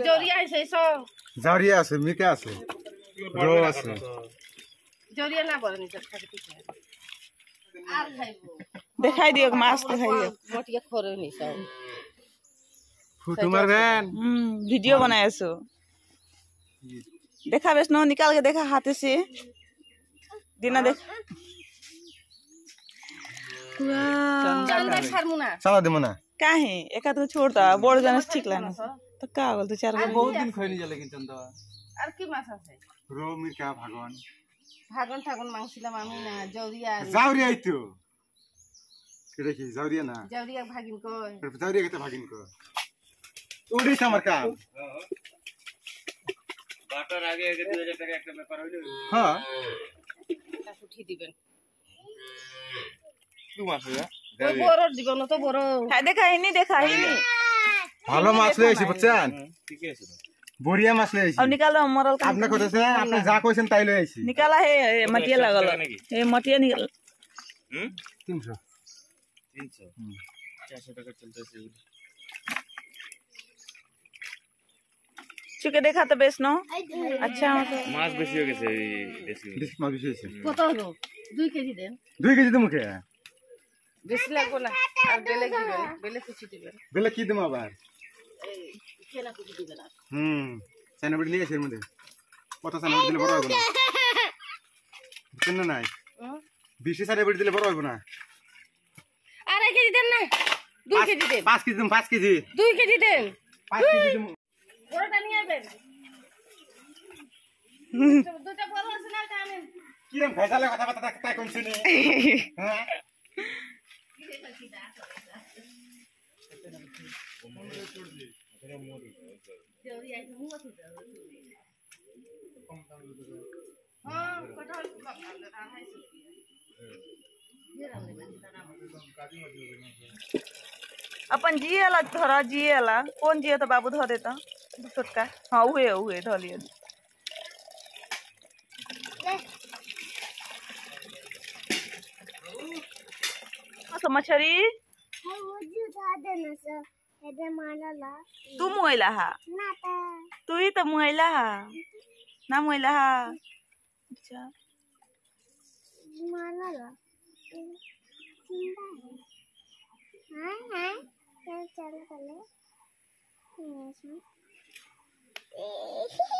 জরিয়া আছে সব জারিয়া আছে মিকা আছে রো আছে জরিয়া না বলেন খাতে পিছে আর খাইবো দেখাই দিও মাছ দেখাই দিও মটিয়া খরে নি সব ফটো মারবেন ভিডিও बनाए आसो देखा बेस न निकाल के देखा हाथ से दिना देख चंदा छारमुना चला देमो ना काहे एका तो छोड़ दा बड़ जनस ठीक लाना तो का बोल तो चार बहुत दिन खइली जा लेकिन चंदा আর কি মাছ আছে রো মিকা ভাগন ভাগন ঠাগন মাংসিলাম আমি না জরিয়া জাউরিয়া আইতো কেডা কি জাউরিয়া না জরিয়া ভাগিন কই জাউরিয়া কেতে ভাগিন কো ওডি আমার কাম বাটার আগে আগে 2000 টাকা একটা ব্যাপার হইলো হ্যাঁ তা উঠি দিবেন কি মাছ রে ওই বড় দিব না তো বড় हाय देखा ही नहीं ভালো মাছ লই আইছি বুঝছেন ঠিকই আছে বড়িয়া মাছ লই আইছি अब निकालो मरल का আপনি কইতেছে আপনি যা কইছেন তাই লই আইছি निकाला है मटिया लागल ए मटिया निकल 300 300 400 টাকা চলতেছে चुके देखा तो बेस नो अच्छा মাছ বেশি হয়ে গেছে এই দেশি বেশি মাছ বেশি হইছে কত হলো 2 কেজি দেন 2 কেজি দিমু কে বেশি লাগবে না আর বেলে দিবেন বেলে কুচি দিবেন বেলে কি দিমু আবার এই কেনা কুচি দিবেন আর সাইনাবড়ি নিয়ে এসে এর মধ্যে কত সাইনাবড়ি দিলে বড় হবে না কেন নাই বেশি সাইনাবড়ি দিলে বড় হবে না আর 1 কেজি দেন না 2 কেজি দেন 5 কেজি দিম 5 কেজি 2 কেজি দেন 5 কেজি দিমু বড়টা নিয়ে আইবেন দুটো বড় আছে না কানে কিরম ভেজালে কথা কথা তাই কোন শুনি হ্যাঁ अपन जिएला धरा जिएला कौन जिए तो बाबू धर देता छोटका हाँ उहे धर लिया तो मछरी तू मुआइला हा तू ही तो मुआइला हा ना मुआइला हा अच्छा चल